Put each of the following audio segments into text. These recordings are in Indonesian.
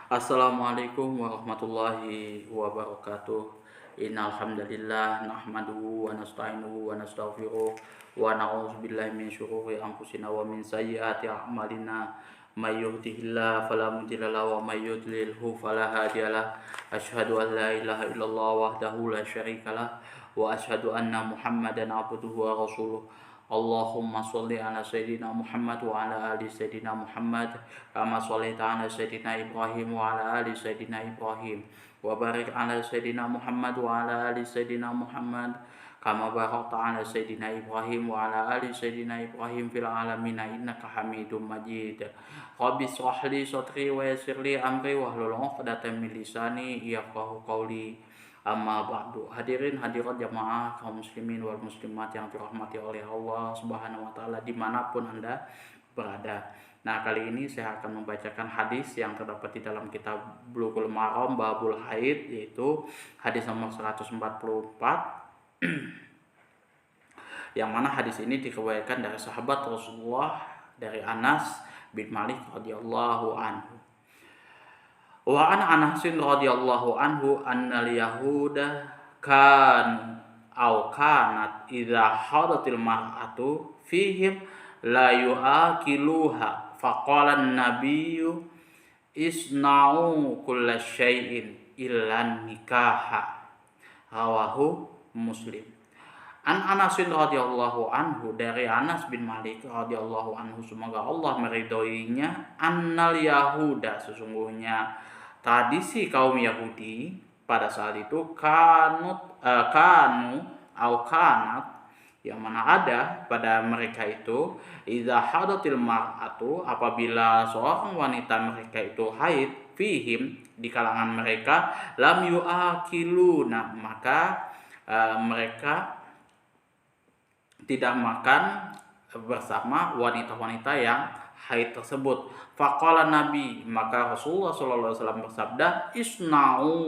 Assalamualaikum warahmatullahi wabarakatuh. Innal hamdalillah nahmaduhu wa nasta'inuhu wa nastaghfiruh wa na'udzubillahi min syururi anfusina wa min sayyiati a'malina. May yahdihillahu fala mudilla lahu wa may yudlilhu fala hadiyalah. Asyhadu an la ilaha illallah wahdahu la syarikalah wa asyhadu anna Muhammadan abduhu wa rasuluh. Allahumma sholli ala sayyidina Muhammad wa ala ali sayyidina Muhammad kama shallaita ala sayyidina Ibrahim wa ala ali sayyidina Ibrahim wa barik ala sayyidina Muhammad wa ala ali sayyidina Muhammad kama barakta ala sayyidina Ibrahim wa ala ali sayyidina Ibrahim fil alamin innaka Hamidum Majid. Rabbi shrah li sadri wa yassir li amri wahlul 'uqdatam min lisani yafqahu qawli. Amma ba'du. Hadirin hadirat jamaah kaum muslimin wal muslimat yang dirahmati oleh Allah Subhanahu wa taala dimanapun Anda berada. Nah, kali ini saya akan membacakan hadis yang terdapat di dalam kitab Bulughul Maram Babul Haid, yaitu hadis nomor 144 yang mana hadis ini diriwayatkan dari sahabat Rasulullah, dari Anas bin Malik radhiyallahu anhu. Wa an Anasin radhiyallahu anhu annal yahuda kan au kanat idza hadatil mar'atu fihim la yu'akiluha faqala an-nabiyyu isna'u kulla syai'in illa nikaha, rawahu Muslim. An Anasin radhiyallahu anhu, dari Anas bin Malik radhiyallahu anhu, semoga Allah meridhoinya, annal yahuda, sesungguhnya tradisi kaum Yahudi pada saat itu kanu au kanat, yang mana ada pada mereka itu, idza hadatil mar'atu, apabila seorang wanita mereka itu haid, fihim, di kalangan mereka, lam yu'akiluna, maka mereka tidak makan bersama wanita-wanita yang haid tersebut. Faqala Nabi, maka Rasulullah sallallahu alaihi wasallam bersabda, isna'u,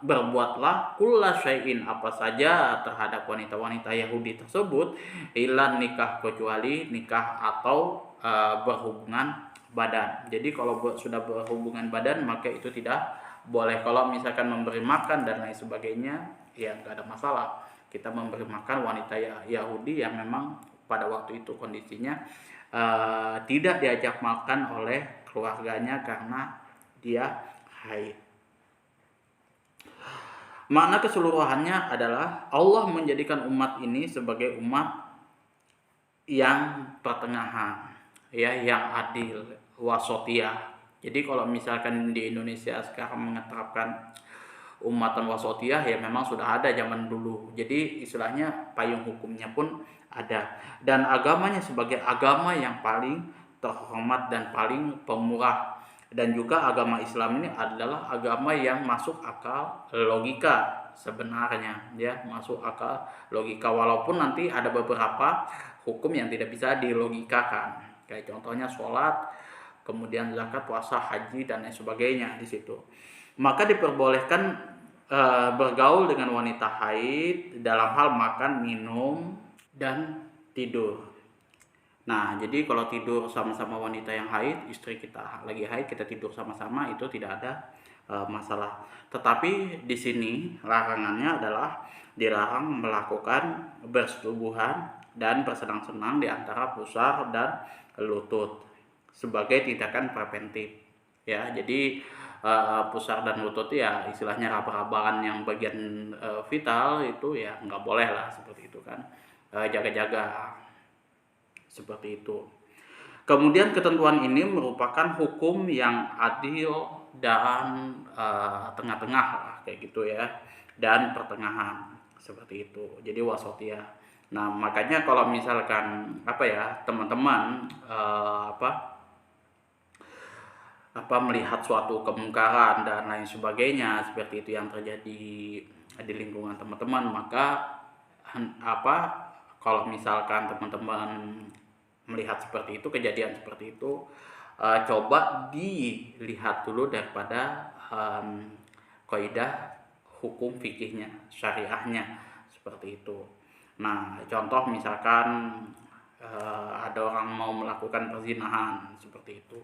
berbuatlah kulla syai'in, apa saja terhadap wanita-wanita Yahudi tersebut, illa nikah, kecuali nikah atau berhubungan badan. Jadi kalau sudah berhubungan badan maka itu tidak boleh. Kalau misalkan memberi makan dan lain sebagainya, ya nggak ada masalah. Kita memberi makan wanita Yahudi yang memang pada waktu itu kondisinya tidak diajak makan oleh keluarganya karena dia haid. Makna keseluruhannya adalah Allah menjadikan umat ini sebagai umat yang pertengahan, ya, yang adil, wasotiyah. Jadi kalau misalkan di Indonesia sekarang mengetapkan umatan wasotiyah, ya memang sudah ada zaman dulu. Jadi istilahnya payung hukumnya pun ada, dan agamanya sebagai agama yang paling terhormat dan paling pemurah. Dan juga agama Islam ini adalah agama yang masuk akal logika sebenarnya, ya, masuk akal logika, walaupun nanti ada beberapa hukum yang tidak bisa dilogikakan, kayak contohnya sholat, kemudian zakat, puasa, haji dan lain sebagainya di situ. Maka diperbolehkan bergaul dengan wanita haid dalam hal makan, minum, dan tidur. Nah, jadi kalau tidur sama-sama wanita yang haid, istri kita lagi haid, kita tidur sama-sama, itu tidak ada masalah. Tetapi di sini larangannya adalah dilarang melakukan bersetubuhan dan bersenang-senang di antara pusar dan lutut sebagai tindakan preventif, ya. Jadi pusar dan lutut ya istilahnya raba-rabakan yang bagian vital itu ya nggak boleh lah, seperti itu kan, jaga-jaga seperti itu. Kemudian ketentuan ini merupakan hukum yang adil dan tengah-tengah lah, kayak gitu ya, dan pertengahan seperti itu. Jadi wasatiyah. Nah, makanya kalau misalkan teman-teman melihat suatu kemungkaran dan lain sebagainya seperti itu yang terjadi di lingkungan teman-teman, maka kalau misalkan teman-teman melihat seperti itu, kejadian seperti itu, coba dilihat dulu daripada kaidah hukum fikihnya, syariahnya seperti itu. Nah, contoh misalkan ada ada orang mau melakukan perzinahan seperti itu.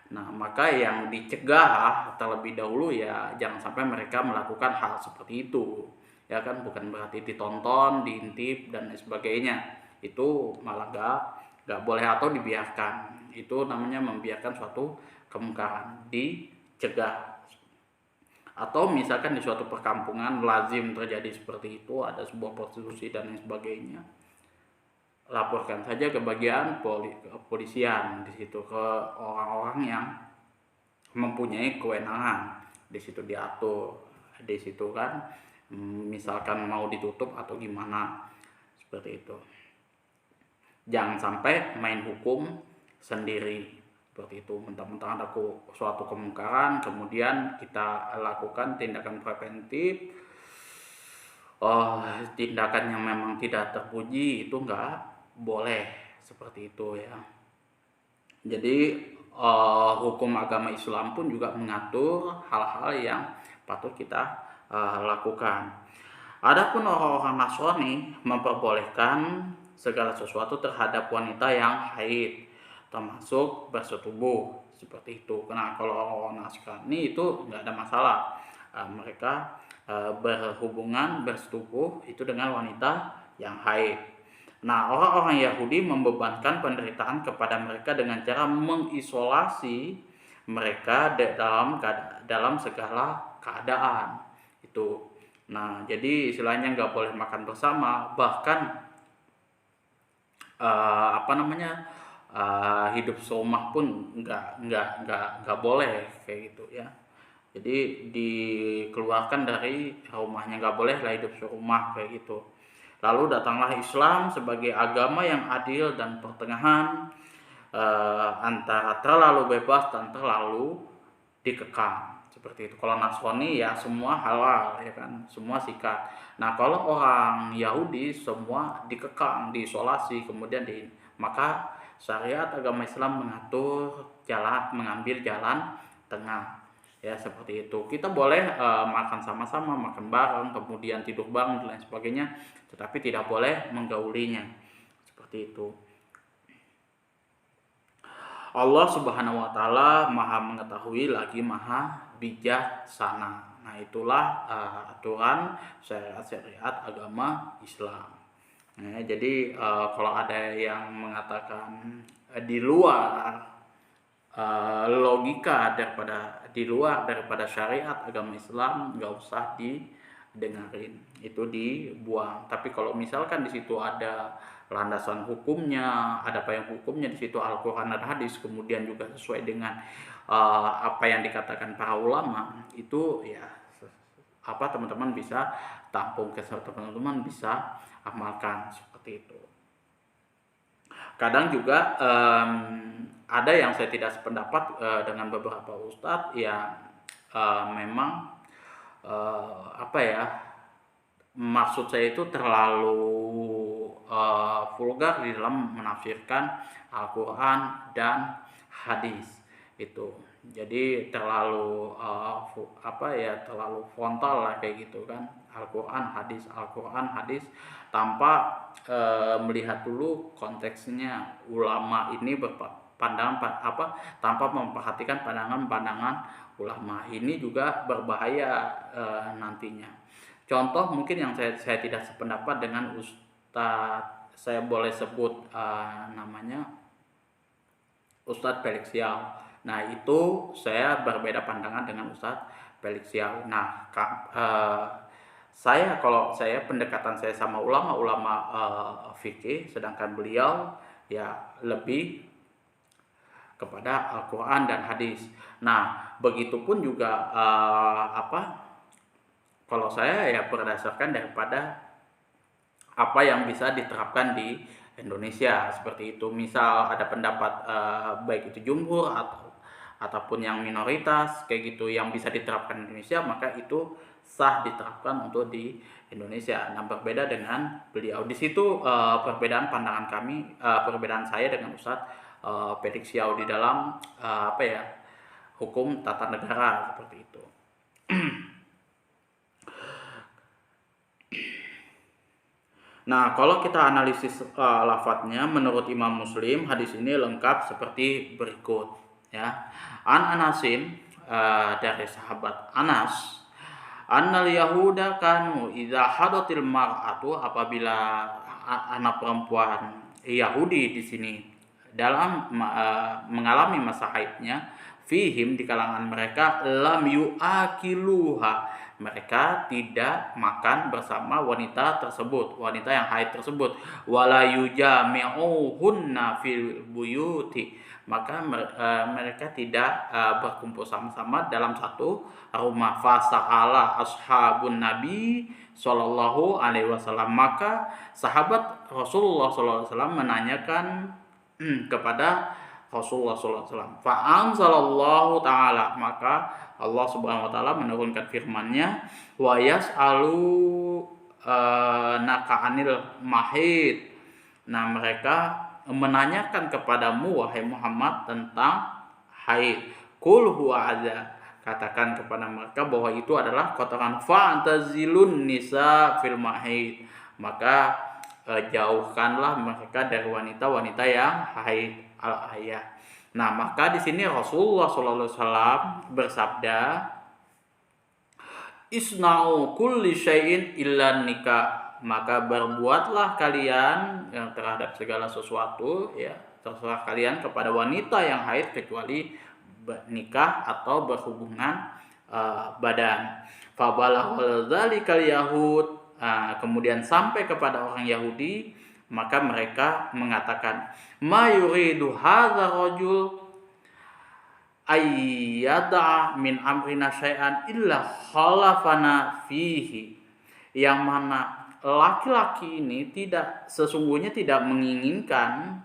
Nah, maka yang dicegah terlebih dahulu ya jangan sampai mereka melakukan hal seperti itu. Ya kan, bukan berarti ditonton, diintip dan lain sebagainya. Itu malah nggak boleh atau dibiarkan. Itu namanya membiarkan suatu kemungkaran, dicegah. Atau misalkan di suatu perkampungan lazim terjadi seperti itu, ada sebuah prostitusi dan lain sebagainya, laporkan saja ke bagian kepolisian di situ, ke orang-orang yang mempunyai kewenangan. Di situ diatur, di situ kan, misalkan mau ditutup atau gimana seperti itu. Jangan sampai main hukum sendiri seperti itu, mentang-mentang ada suatu kemungkaran kemudian kita lakukan tindakan preventif. Tindakan yang memang tidak terpuji itu nggak boleh seperti itu ya. Jadi hukum agama Islam pun juga mengatur hal-hal yang patut kita lakukan. Adapun orang-orang Nasrani memperbolehkan segala sesuatu terhadap wanita yang haid, termasuk bersetubuh seperti itu. Karena kalau orang-orang Nasrani itu nggak ada masalah, mereka berhubungan bersetubuh itu dengan wanita yang haid. Nah, orang-orang Yahudi membebankan penderitaan kepada mereka dengan cara mengisolasi mereka dalam segala keadaan itu. Nah, jadi istilahnya nggak boleh makan bersama, bahkan hidup seumah pun nggak boleh kayak gitu ya. Jadi dikeluarkan dari rumahnya, nggak boleh lah hidup serumah kayak gitu. Lalu datanglah Islam sebagai agama yang adil dan pertengahan antara terlalu bebas dan terlalu dikekang seperti itu. Kalau Nasrani ya semua halal ya kan, semua sikat. Nah, kalau orang Yahudi semua dikekang, diisolasi, kemudian maka syariat agama Islam mengatur mengambil jalan tengah. Ya seperti itu. Kita boleh makan sama-sama, makan bareng, kemudian tidur bareng dan lain sebagainya, tetapi tidak boleh menggaulinya. Seperti itu. Allah Subhanahu wa taala Maha mengetahui lagi Maha bijaksana. Nah, itulah aturan syariat agama Islam. Nah, jadi kalau ada yang mengatakan di luar logika di luar daripada syariat agama Islam, nggak usah didengarin, itu dibuang. Tapi kalau misalkan di situ ada landasan hukumnya, ada payung hukumnya di situ Al-Quran dan hadis, kemudian juga sesuai dengan apa yang dikatakan para ulama, itu ya teman-teman bisa tampung ke teman-teman bisa amalkan seperti itu. Kadang juga ada yang saya tidak sependapat dengan beberapa ustadz yang memang maksud saya itu terlalu vulgar di dalam menafsirkan Al-Quran dan hadis itu. Jadi terlalu terlalu frontal lah kayak gitu kan, Al-Quran hadis tanpa melihat dulu konteksnya. Ulama ini tanpa memperhatikan pandangan ulama ini juga berbahaya nantinya. Contoh mungkin yang saya tidak sependapat dengan Ustadz, saya boleh sebut namanya Ustadz Felix Siau. Nah, itu saya berbeda pandangan dengan Ustadz Felix Siau. Nah, kalau saya pendekatan saya sama ulama-ulama fikih, sedangkan beliau ya lebih kepada Al-Quran dan hadis. Nah, begitupun juga kalau saya ya berdasarkan daripada apa yang bisa diterapkan di Indonesia seperti itu. Misal ada pendapat baik itu jumhur ataupun yang minoritas kayak gitu yang bisa diterapkan di Indonesia, maka itu sah diterapkan untuk di Indonesia. Nah, berbeda dengan beliau di situ perbedaan pandangan kami, perbedaan saya dengan Ustadz Felix Siau di dalam hukum tata negara seperti itu. Nah, kalau kita analisis lafadznya menurut Imam Muslim, hadis ini lengkap seperti berikut ya. An Anasin, dari sahabat Anas, annal yahuda kanu idza hadatil mar'atu, apabila anak perempuan Yahudi di sini dalam mengalami masa haidnya, fihim, di kalangan mereka, lam yuakiluha, mereka tidak makan bersama wanita tersebut, wanita yang haid tersebut, wala yujami'uhunna fil buyuti, maka mereka tidak berkumpul sama-sama dalam satu rumah. Fasa'ala ashabun nabi sallallahu alaihi wasallam, maka sahabat Rasulullah sallallahu alaihi wasallam menanyakan kepada Rasulullah SAW. Fa'anzalallahu ta'ala, maka Allah Subhanahu wa taala menurunkan firman-Nya, wa yas'alu naka'anil mahid. Nah, mereka menanyakan kepadamu wahai Muhammad tentang haid. Qul huwa adza, katakan kepada mereka bahwa itu adalah kotoran. Fa'tazilun nisa fil mahid, maka jauhkanlah mereka dari wanita-wanita yang haid, al-ayah. Nah, maka di sini Rasulullah SAW bersabda, isna'u kulli syai'in illa nikah, maka berbuatlah kalian yang terhadap segala sesuatu, ya, terserah kalian kepada wanita yang haid kecuali nikah atau berhubungan badan. Fabalaghal dzalikal yahud, kemudian sampai kepada orang Yahudi, maka mereka mengatakan, ma yuridu hadza rajul ayyada min amrina syai'an illa khalafana fihi, yang mana laki-laki ini sesungguhnya tidak menginginkan,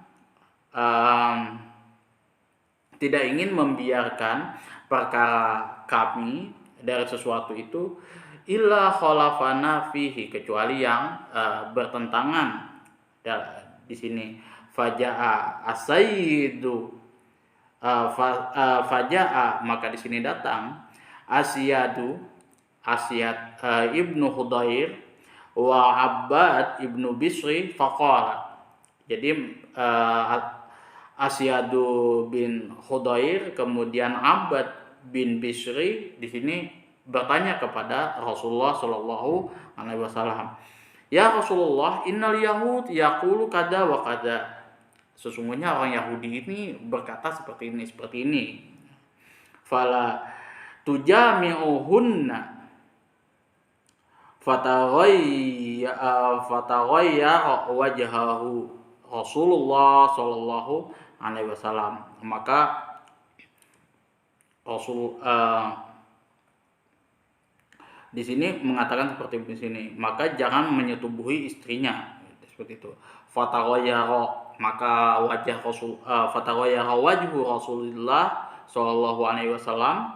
tidak ingin membiarkan perkara kami dari sesuatu itu, illa khalafana fihi, kecuali yang bertentangan di sini. Faja'a asayyidu, faja'a, maka di sini datang Asyad ibnu Hudair wa Abbad ibnu Bisri faqala. Jadi Asyadu bin Hudair kemudian Abbad bin Bisri di sini bertanya kepada Rasulullah Shallallahu alaihi wasallam, ya Rasulullah, innal yahud yaqulu kada wa kada, sesungguhnya orang Yahudi ini berkata seperti ini. Fala tujami'uhunna fataghayya wajhahu Rasulullah sallallahu alaihi wasallam, maka Rasul di sini mengatakan seperti di sini, maka jangan menyetubuhi istrinya, seperti itu. Fataghayya, maka wajah Rasul, fataghayya wajhu Rasulullah sallallahu alaihi wasallam,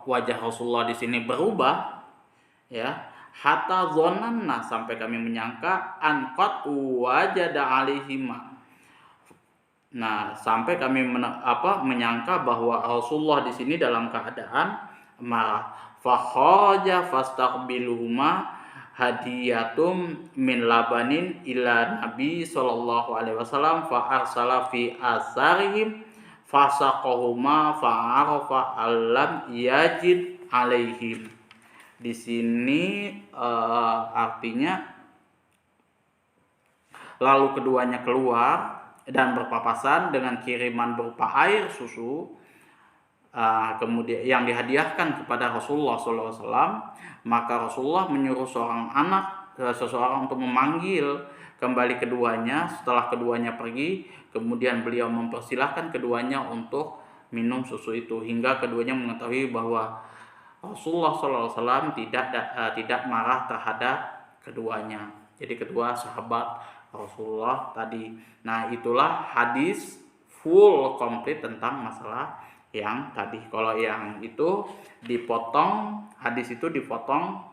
wajah Rasulullah di sini berubah, ya, hatta dzananna, sampai kami menyangka, anqat wajada alaihima, nah, sampai kami menyangka bahwa Rasulullah di sini dalam keadaan marah. Fa kharaja fastaqbiluhuma hadiyatum min labanin ila Nabi sallallahu alaihi wasallam fa arsala fi asarihim fasaqahuma fa'arafa allam yajid alaihim. Di sini artinya lalu keduanya keluar dan berpapasan dengan kiriman berupa air susu, kemudian yang dihadiahkan kepada Rasulullah SAW. Maka Rasulullah menyuruh seseorang untuk memanggil kembali keduanya. Setelah keduanya pergi, kemudian beliau mempersilahkan keduanya untuk minum susu itu, hingga keduanya mengetahui bahwa Rasulullah SAW tidak marah terhadap keduanya. Jadi kedua sahabat Rasulullah tadi. Nah, itulah hadis full komplit tentang masalah yang tadi. Kalau yang itu dipotong, hadis itu dipotong,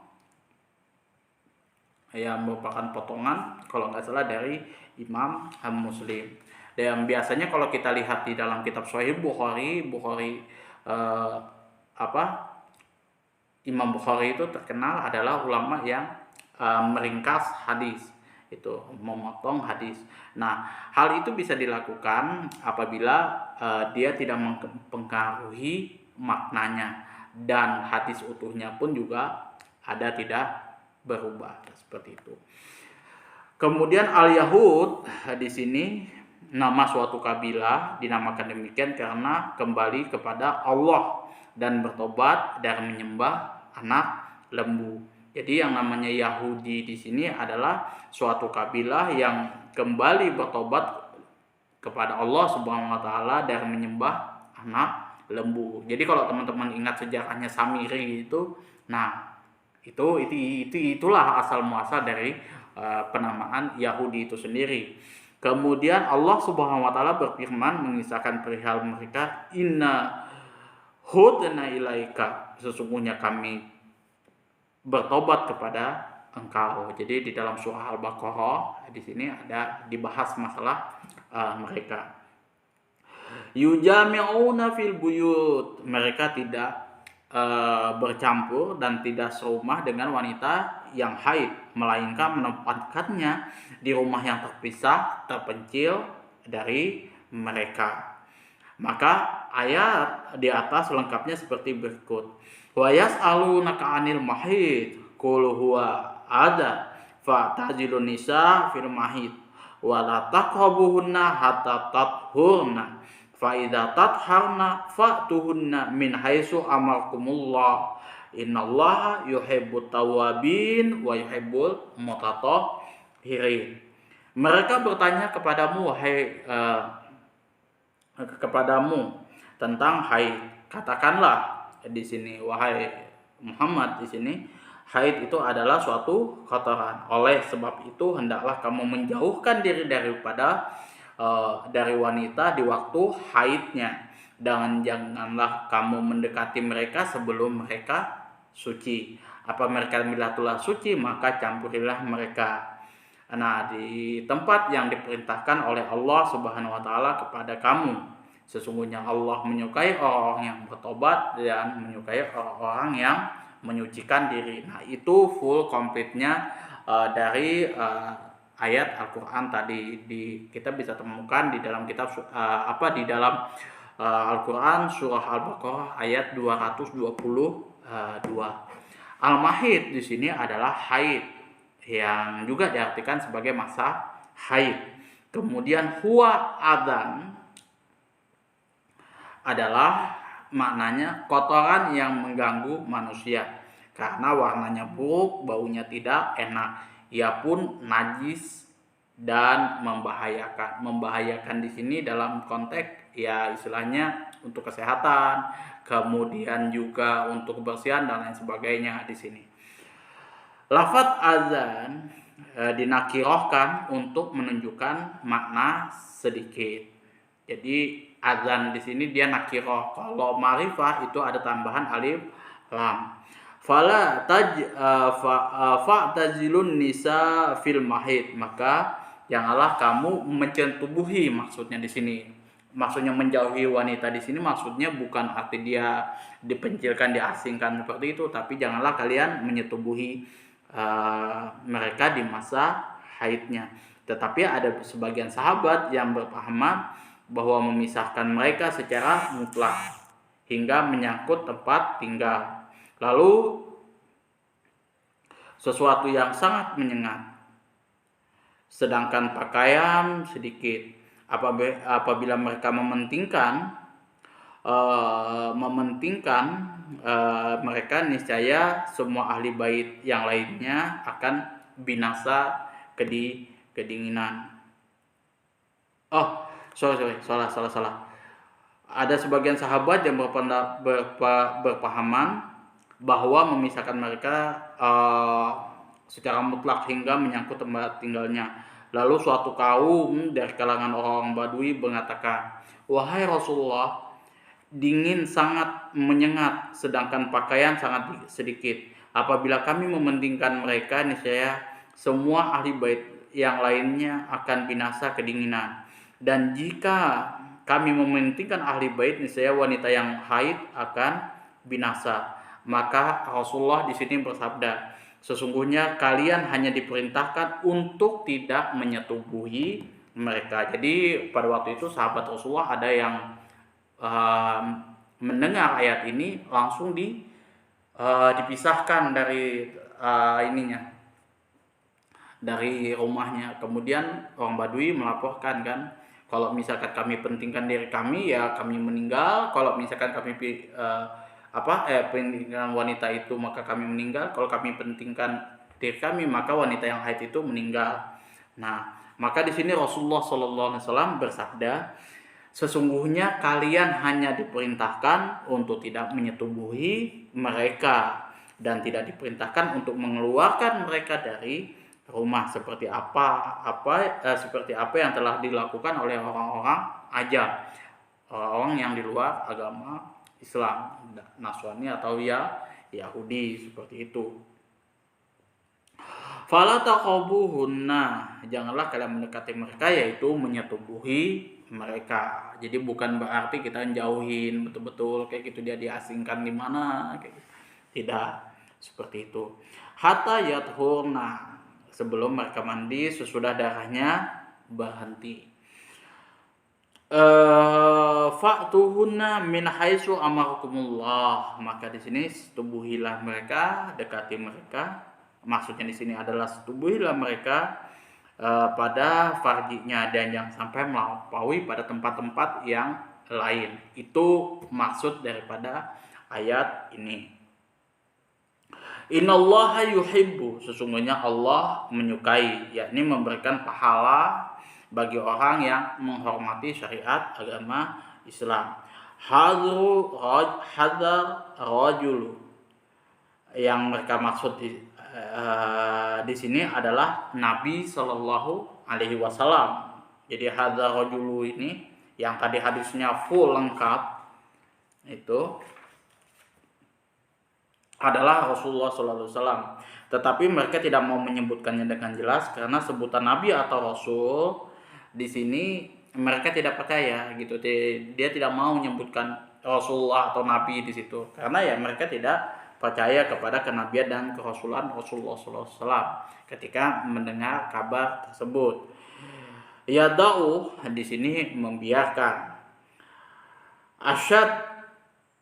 yang merupakan potongan kalau nggak salah dari Imam Muslim. Dan biasanya kalau kita lihat di dalam kitab Sahih Bukhari, Imam Bukhari itu terkenal adalah ulama yang meringkas hadis, itu memotong hadis. Nah, hal itu bisa dilakukan apabila dia tidak mempengaruhi maknanya, dan hadis utuhnya pun juga ada tidak berubah seperti itu. Kemudian al-Yahud di sini nama suatu kabilah dinamakan demikian karena kembali kepada Allah dan bertobat dari menyembah anak lembu. Jadi yang namanya Yahudi di sini adalah suatu kabilah yang kembali bertobat kepada Allah Subhanahu wa taala dari menyembah anak lembu. Jadi kalau teman-teman ingat sejarahnya Samiri itu, nah itulah asal muasal dari penamaan Yahudi itu sendiri. Kemudian Allah Subhanahu wa taala berfirman mengisahkan perihal mereka, inna hudna ilaika, sesungguhnya kami bertobat kepada engkau. Jadi di dalam surah Al-Baqarah di sini ada dibahas masalah mereka. Yujami'una fil buyut, mereka tidak bercampur dan tidak serumah dengan wanita yang haid, melainkan menempatkannya di rumah yang terpisah, terpencil dari mereka. Maka ayat di atas lengkapnya seperti berikut. Wa yas'alunaka 'anil mahid qul huwa adza fa'tazilun nisa fil mahid wa la taqrabuhunna hatta tathurna fa idza tatharna fa'tuhunna min haitsu amarkumullah innallaha yuhibbut tawwabin wa yuhibbul mutatahhirin. Mereka bertanya kepadamu tentang haid. Katakanlah di sini, wahai Muhammad, di sini haid itu adalah suatu kotoran. Oleh sebab itu hendaklah kamu menjauhkan diri dari wanita di waktu haidnya, dan janganlah kamu mendekati mereka sebelum mereka suci. Apa mereka bila telah suci, maka campurilah mereka. Nah, di tempat yang diperintahkan oleh Allah Subhanahu wa taala kepada kamu, sesungguhnya Allah menyukai orang-orang yang bertobat dan menyukai orang-orang yang menyucikan diri. Nah, itu full komplitnya dari ayat Al-Qur'an tadi. Kita bisa temukan di dalam kitab di dalam Al-Qur'an surah Al-Baqarah ayat 222. Al-Mahid di sini adalah haid, yang juga diartikan sebagai masa haid. Kemudian huwa adzan adalah maknanya kotoran yang mengganggu manusia karena warnanya buruk, baunya tidak enak, ia pun najis dan membahayakan. Membahayakan di sini dalam konteks ya istilahnya untuk kesehatan, kemudian juga untuk kebersihan dan lain sebagainya di sini. Lafaz azan dinakirohkan untuk menunjukkan makna sedikit. Jadi azan di sini dia nakiroh. Kalau ma'rifah itu ada tambahan alif lam. Fa'tazilun nisa fil mahid, maka janganlah kamu mencentubuhi, maksudnya di sini. Maksudnya menjauhi wanita di sini maksudnya bukan arti dia dipencilkan, diasingkan seperti itu, tapi janganlah kalian menyetubuhi mereka di masa haidnya. Tetapi ada sebagian sahabat yang berpahaman bahwa memisahkan mereka secara mutlak hingga menyangkut tempat tinggal, lalu sesuatu yang sangat menyengat, sedangkan pakaian sedikit. Apabila mereka mementingkan mereka, niscaya semua ahli bait yang lainnya akan binasa kedinginan. Salah. Ada sebagian sahabat yang berpahaman bahwa memisahkan mereka secara mutlak hingga menyangkut tempat tinggalnya. Lalu suatu kaum dari kalangan orang Badui mengatakan, wahai Rasulullah, dingin sangat menyengat, sedangkan pakaian sangat sedikit. Apabila kami mementingkan mereka, niscaya semua ahli bait yang lainnya akan binasa kedinginan. Dan jika kami mementingkan ahli bait, niscaya wanita yang haid akan binasa. Maka Rasulullah di sini bersabda, sesungguhnya kalian hanya diperintahkan untuk tidak menyetubuhi mereka. Jadi pada waktu itu sahabat Rasulullah ada yang mendengar ayat ini langsung dipisahkan dari dari rumahnya. Kemudian orang Badui melaporkan kan, kalau misalkan kami pentingkan diri kami ya kami meninggal, kalau misalkan kami pentingkan wanita itu maka kami meninggal, kalau kami pentingkan diri kami maka wanita yang haid itu meninggal. Nah, maka di sini Rasulullah SAW bersabda, sesungguhnya kalian hanya diperintahkan untuk tidak menyetubuhi mereka dan tidak diperintahkan untuk mengeluarkan mereka dari rumah seperti seperti apa yang telah dilakukan oleh orang-orang ajam, orang yang di luar agama Islam, Nasrani atau Yahudi seperti itu. Fala taqrabuhunna, janganlah kalian mendekati mereka, yaitu menyetubuhi mereka. Jadi bukan berarti kita jauhin betul-betul kayak gitu, dia diasingkan di mana kayak gitu. Tidak seperti itu. Hatta yathurna, sebelum mereka mandi sesudah darahnya berhenti. Fa'tuhunna min haitsu amarakumullah, maka di sini setubuhilah mereka, dekati mereka. Maksudnya di sini adalah setubuhilah mereka pada farjinya dan jangan sampai melampaui pada tempat-tempat yang lain. Itu maksud daripada ayat ini. Innallaha yuhibbu, sesungguhnya Allah menyukai, yakni memberikan pahala bagi orang yang menghormati syariat agama Islam. Hadar rajulu, yang mereka maksud di sini adalah Nabi Shallallahu Alaihi Wasallam. Jadi hadar rajulu ini yang tadi hadisnya full lengkap itu adalah Rasulullah SAW. Tetapi mereka tidak mau menyebutkannya dengan jelas karena sebutan Nabi atau Rasul di sini mereka tidak percaya gitu. Dia tidak mau menyebutkan Rasulullah atau Nabi di situ karena ya mereka tidak percaya kepada kenabian dan kerasulan Rasulullah SAW ketika mendengar kabar tersebut. Yada'u di sini membiarkan. Asyad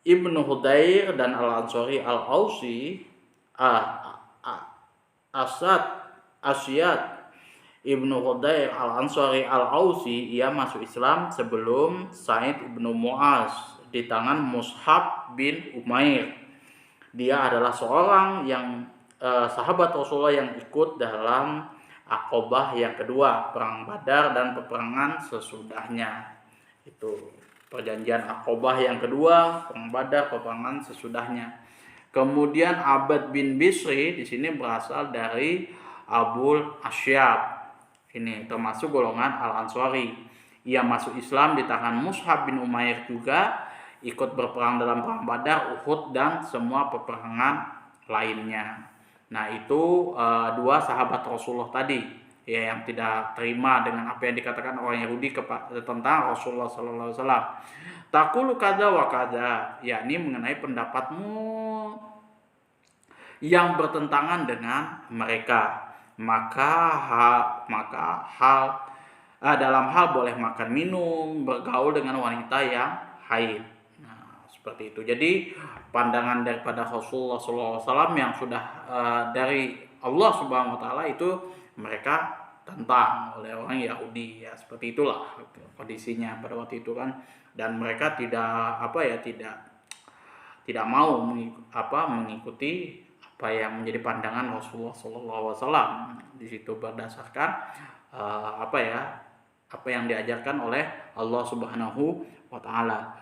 Ibnu Hudair dan Al-Ansari Al-Ausi, Asyad Ibnu Hudair Al-Ansari Al-Ausi, ia masuk Islam sebelum Sa'id Ibnu Mu'az di tangan Mus'ab bin Umair. Dia adalah seorang yang sahabat Rasulullah yang ikut dalam Aqabah yang kedua, perang Badar dan peperangan sesudahnya. Itu perjanjian Aqabah yang kedua, perang Badar, peperangan sesudahnya. Kemudian Abad bin Bisri di sini berasal dari Abul Asyab. Ini termasuk golongan Al-Ansari. Ia masuk Islam di tangan Mus'ab bin Umair juga, ikut berperang dalam perang Badar, Uhud dan semua peperangan lainnya. Nah, itu dua sahabat Rasulullah tadi ya yang tidak terima dengan apa yang dikatakan orang Yahudi tentang Rasulullah sallallahu alaihi wasallam. Taqulu kadza wa kadza, yakni mengenai pendapatmu yang bertentangan dengan mereka. Dalam hal boleh makan minum, bergaul dengan wanita yang haid. Nah, seperti itu. Jadi pandangan daripada Rasulullah SAW yang sudah dari Allah Subhanahu Wa Taala itu mereka tentang oleh orang Yahudi ya, seperti itulah kondisinya pada waktu itu kan. Dan mereka tidak mau mengikuti apa yang menjadi pandangan Rasulullah SAW. Di situ berdasarkan apa yang diajarkan oleh Allah Subhanahu Wa Taala.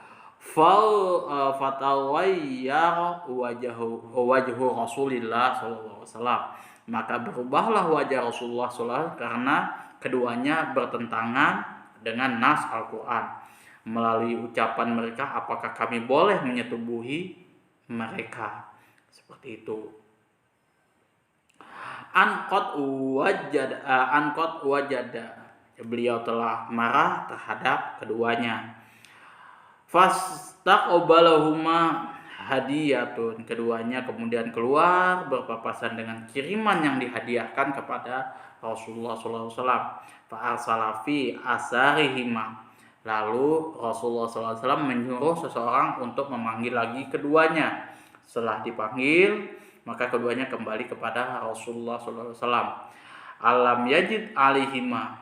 Fatawayya wajhu Rasulillah sallallahu alaihi wasallam, maka berubahlah wajah Rasulullah SAW karena keduanya bertentangan dengan nas Al-Quran. Melalui ucapan mereka, apakah kami boleh menyetubuhi mereka? Seperti itu. Anqad wajada, beliau telah marah terhadap keduanya. Fastaqbalahuma, hadiyatun, keduanya kemudian keluar berpapasan dengan kiriman yang dihadiahkan kepada Rasulullah SAW. Fa'arsala fi asarihima, lalu Rasulullah SAW menyuruh seseorang untuk memanggil lagi keduanya. Setelah dipanggil, maka keduanya kembali kepada Rasulullah SAW. Alam yajid alihima,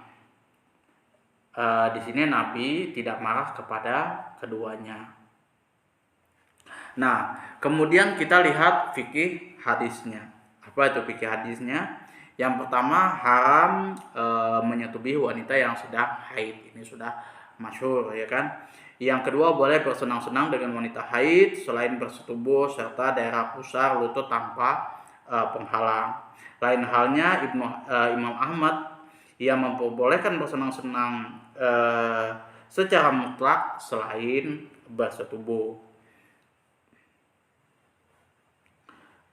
di sini Nabi tidak marah kepada keduanya. Nah, kemudian kita lihat fikih hadisnya. Apa itu fikih hadisnya? Yang pertama, haram menyetubuhi wanita yang sedang haid. Ini sudah masyhur, ya kan? Yang kedua, boleh bersenang-senang dengan wanita haid selain bersetubuh serta daerah pusar lutut tanpa penghalang. Lain halnya Imam Ahmad, ia memperbolehkan bersenang-senang secara mutlak selain bersetubuh.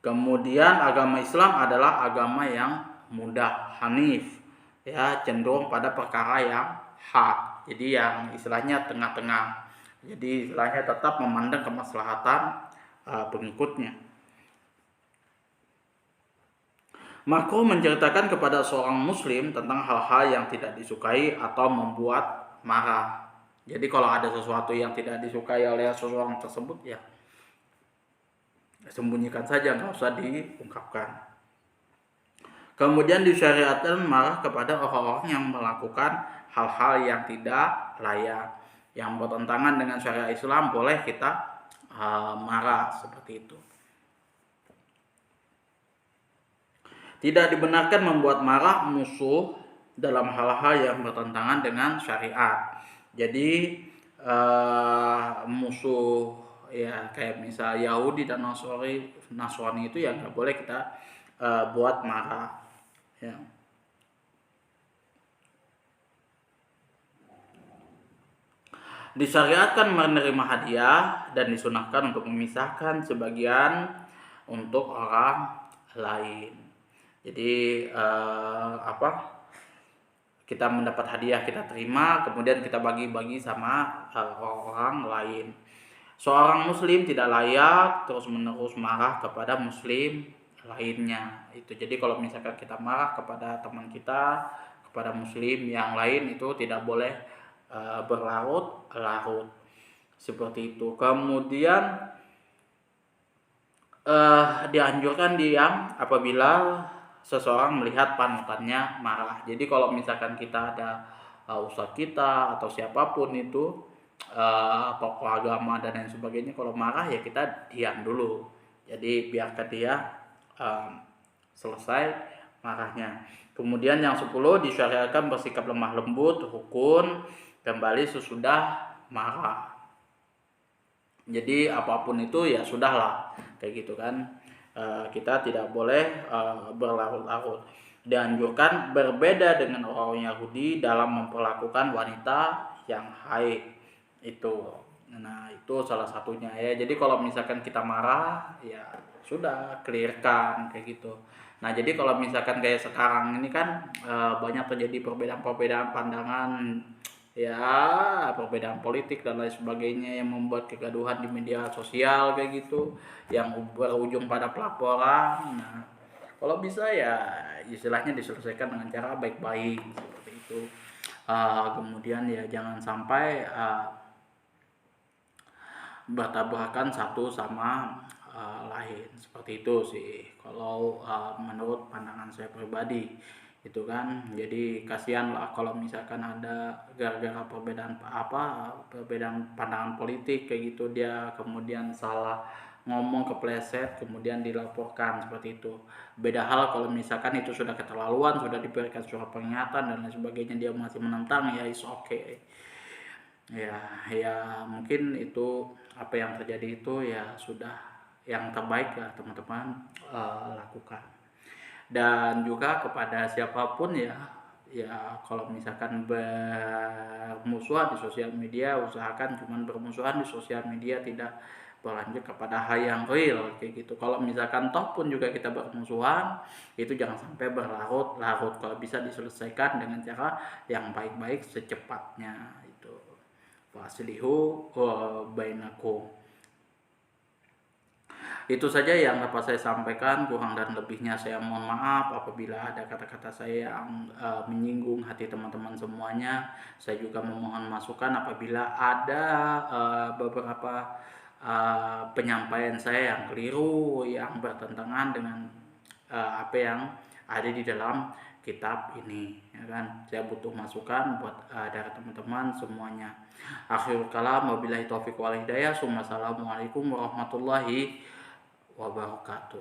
Kemudian agama Islam adalah agama yang mudah, hanif, ya, cenderung pada perkara yang hak. Jadi yang istilahnya tengah-tengah. Jadi istilahnya tetap memandang kemaslahatan pengikutnya. Makruh menceritakan kepada seorang muslim tentang hal-hal yang tidak disukai atau membuat marah. Jadi kalau ada sesuatu yang tidak disukai oleh seseorang tersebut, ya sembunyikan saja, nggak usah diungkapkan. Kemudian disyariatkan marah kepada orang-orang yang melakukan hal-hal yang tidak layak, yang bertentangan dengan syariat Islam, boleh kita marah seperti itu. Tidak dibenarkan membuat marah musuh dalam hal-hal yang bertentangan dengan syariat. Jadi musuh, ya, kayak misal Yahudi dan Nasrani itu ya nggak boleh kita buat marah, ya. Disyariatkan menerima hadiah dan disunahkan untuk memisahkan sebagian untuk orang lain. Jadi kita mendapat hadiah, kita terima, kemudian kita bagi-bagi sama orang lain. Seorang muslim tidak layak terus-menerus marah kepada muslim lainnya. Itu jadi kalau misalkan kita marah kepada teman kita, kepada muslim yang lain, itu tidak boleh berlarut-larut seperti itu. Kemudian dianjurkan apabila seseorang melihat panutannya marah. Jadi kalau misalkan kita ada ustadz kita atau siapapun itu, tokoh agama dan lain sebagainya, kalau marah ya kita diam dulu. Jadi biarkan dia selesai marahnya. Kemudian yang 10, disyariatkan bersikap lemah lembut, rukun, kembali sesudah marah. Jadi apapun itu ya sudahlah, kayak gitu kan. Kita tidak boleh berlarut-larut. Dianjurkan berbeda dengan orang Yahudi dalam memperlakukan wanita yang haid itu. Nah, itu salah satunya, ya. Jadi kalau misalkan kita marah, ya sudah, clearkan kayak gitu. Nah, jadi kalau misalkan kayak sekarang ini kan banyak terjadi perbedaan pandangan, ya, perbedaan politik dan lain sebagainya yang membuat kegaduhan di media sosial kayak gitu, yang berujung pada pelaporan. Nah, kalau bisa ya istilahnya diselesaikan dengan cara baik-baik seperti itu. Kemudian ya jangan sampai bertabrakan satu sama lain, seperti itu sih kalau menurut pandangan saya pribadi itu kan. Jadi kasihan lah kalau misalkan ada gara-gara perbedaan pandangan politik kayak gitu, dia kemudian salah ngomong, kepleset, kemudian dilaporkan seperti itu. Beda hal kalau misalkan itu sudah keterlaluan, sudah diberikan surat peringatan dan lain sebagainya, dia masih menentang, ya is okay. Ya mungkin itu apa yang terjadi itu ya sudah yang terbaik ya teman-teman lakukan. Dan juga kepada siapapun ya kalau misalkan bermusuhan di sosial media, usahakan cuman bermusuhan di sosial media, tidak berlanjut kepada hal yang real kayak gitu. Kalau misalkan toh pun juga kita bermusuhan, itu jangan sampai berlarut-larut. Kalau bisa diselesaikan dengan cara yang baik-baik secepatnya itu. Faslihu bainakum. Itu saja yang dapat saya sampaikan, kurang dan lebihnya saya mohon maaf apabila ada kata-kata saya yang menyinggung hati teman-teman semuanya. Saya juga memohon masukan apabila ada beberapa penyampaian saya yang keliru, yang bertentangan dengan apa yang ada di dalam kitab ini, ya kan. Saya butuh masukan buat dari teman-teman semuanya. Akhirul kalam, wabillahi taufiq wal hidayah. Assalamualaikum warahmatullahi wabarakatuh.